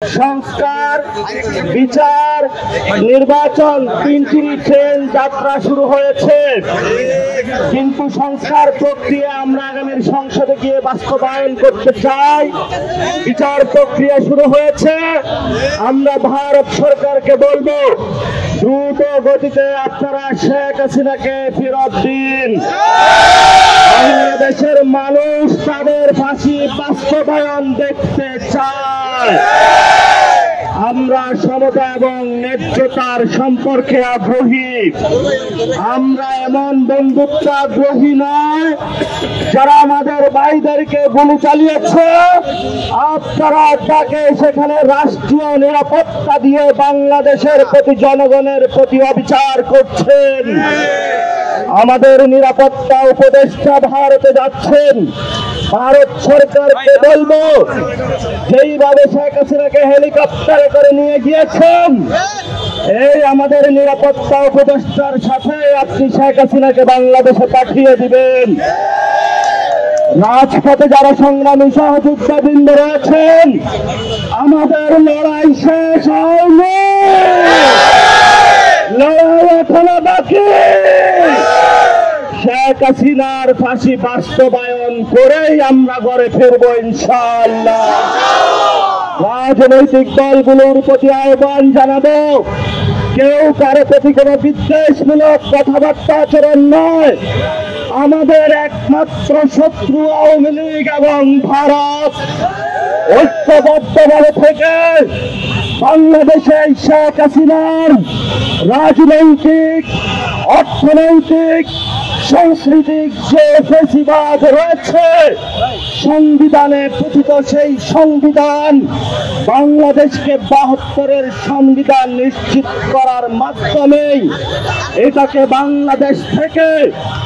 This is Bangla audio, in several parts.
সংস্কার, বিচার, নির্বাচন তিনটি ট্রেন যাত্রা শুরু হয়েছে, কিন্তু সংস্কার প্রক্রিয়া আমরা আগামীর সংসদে গিয়ে বাস্তবায়ন করতে চাই। বিচার প্রক্রিয়া শুরু হয়েছে। আমরা ভারত সরকারকে বলবো, দ্রুত গতিতে আপনারা শেখ হাসিনাকে ফেরত দিন। বাংলাদেশের মানুষ তাদের ফাঁসি বাস্তবায়ন দেখতে চায়। আমরা সমতা এবং ন্যায্যতার সম্পর্কে আগ্রহী। আমরা এমন বন্ধুত্ব আগ্রহী নয় যারা আমাদের ভাইদেরকে গুলি চালিয়েছে, আপনারা তাকে সেখানে রাষ্ট্রীয় নিরাপত্তা দিয়ে বাংলাদেশের প্রতি জনগণের প্রতি অবিচার করছেন। আমাদের নিরাপত্তা উপদেষ্টা ভারতে যাচ্ছেন। ভারত সরকারকে বলবো, যেইভাবে শেখ হাসিনাকে হেলিকপ্টারে করে নিয়ে গিয়েছেন, এই আমাদের নিরাপত্তা উপদেষ্টার সাথে আপনি শেখ হাসিনাকে বাংলাদেশে পাঠিয়ে দিবেন। রাজপথে যারা সংগ্রামী সহযোদ্ধাবৃন্দ রয়েছেন, আমাদের লড়াই শেষ হয়নি, লড়াই এখনো বাকি। শেখ হাসিনার ফাঁসি বাস্তবায়ন করেই আমরা ঘরে ফিরবো ইনশাআল্লাহ। রাজনৈতিক দলগুলোর প্রতি আহ্বান জানাবো, কেউ কারো প্রতি কোনো বিদ্বেষমূলক কথাবার্তা আচরণ নয়। আমাদের একমাত্র শত্রু আওয়ামী লীগ এবং ভারত। ঐক্যবদ্ধভাবে থেকে বাংলাদেশে শেখ হাসিনার রাজনৈতিক, অর্থনৈতিক, সাংস্কৃতিক যে ফেসিবাদ রয়েছে, সংবিধানে কথিত সেই সংবিধান, বাংলাদেশকে ৭২-এর সংবিধান নিশ্চিত করার মাধ্যমেই এটাকে বাংলাদেশ থেকে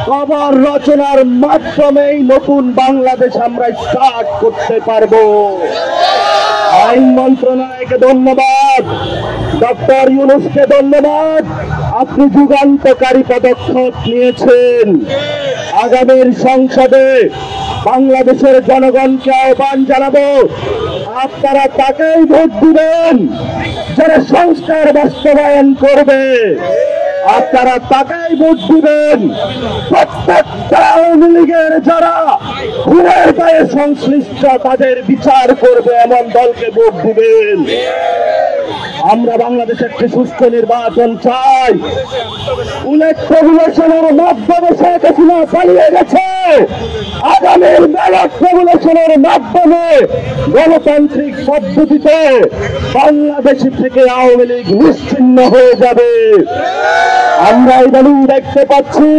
কবর রচনার মাধ্যমেই নতুন বাংলাদেশ আমরা স্টার্ট করতে পারবো। আইন মন্ত্রণালয়কে ধন্যবাদ, ডক্টর ইউনূসকে ধন্যবাদ, আপনি যুগান্তকারী পদক্ষেপ নিয়েছেন। আগামীর সংসদে বাংলাদেশের জনগণকে আহ্বান জানাবো, আপনারা তাকেই ভোট দিবেন যারা সংস্কার বাস্তবায়ন করবে। আপনারা তাকেই ভোট দিবেন প্রত্যেকটা আওয়ামী লীগের যারা খুনের দায়ে সংশ্লিষ্ট তাদের বিচার করবে এমন দলকে ভোট দিবেন। আমরা বাংলাদেশে একটি সুস্থ নির্বাচন চাই। ইলেকট্রোগুলেশনের মাধ্যমে শেখ হাসিনা পালিয়ে গেছে। আগামীর ব্যালট রেগুলেশনের মাধ্যমে গণতান্ত্রিক পদ্ধতিতে বাংলাদেশ থেকে আওয়ামী লীগ নিশ্চিহ্ন হয়ে যাবে। আমরা ইদানিং দেখতে পাচ্ছি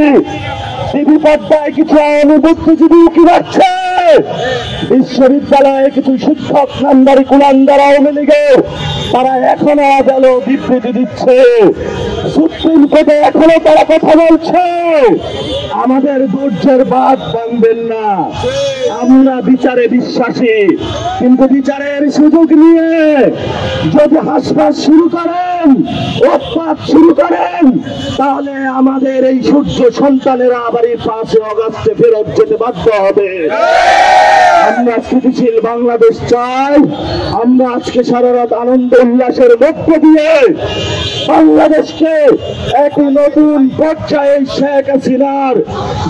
টিভি পর্দায় কিছু আওয়ামী বুদ্ধিজীবী কি করছে, বিশ্ববিদ্যালয়ে কিছু শিক্ষক নামদারি কুলাঙ্গার আওয়ামী লীগের তারা এখনো গেল বিবৃতি দিচ্ছে, সুপ্রিম কোর্টে এখনো তারা কথা বলছে। আমাদের ধৈর্যের বাঁধ ভাঙবেন না। আমরা বিচারে বিশ্বাসী, কিন্তু বিচারের সুযোগ নিয়ে যদি হাসপাস শুরু করেন, উৎপাত শুরু করেন, তাহলে আমাদের এই সূর্য সন্তানেরা আবার এই ৫ই আগস্টে ফেরত যেতে বাধ্য হবে। আমরা স্থিতিশীল বাংলাদেশ চাই। আমরা আজকে সারা রাত আনন্দ উল্লাসের মধ্য দিয়ে বাংলাদেশকে একটি নতুন পর্যায়ে শেখ হাসিনার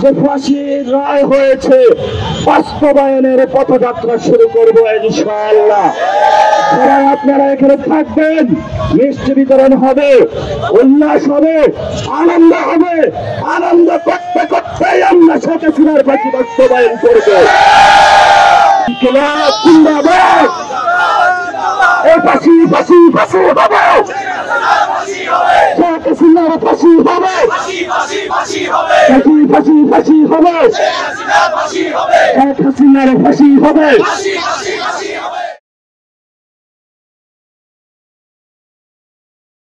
যে ফাঁসির রায় হয়েছে বাস্তবায়নের পথযাত্রা শুরু করবো ইনশাআল্লাহ। আপনারা এখানে থাকবেন, মিষ্টি বিতরণ হবে, উল্লাস হবে, আনন্দ হবে। আনন্দ করতে করতেই আমরা শেখ হাসিনার ফাঁসি বাস্তবায়ন করবো। এই ফাঁসি ফাঁসি ফাঁসি হবে, শেখ হাসিনার ফাঁসি হবে, ফাঁসি ফাঁসি ফাঁসি হবে, শেখ হাসিনার ফাঁসি হবে।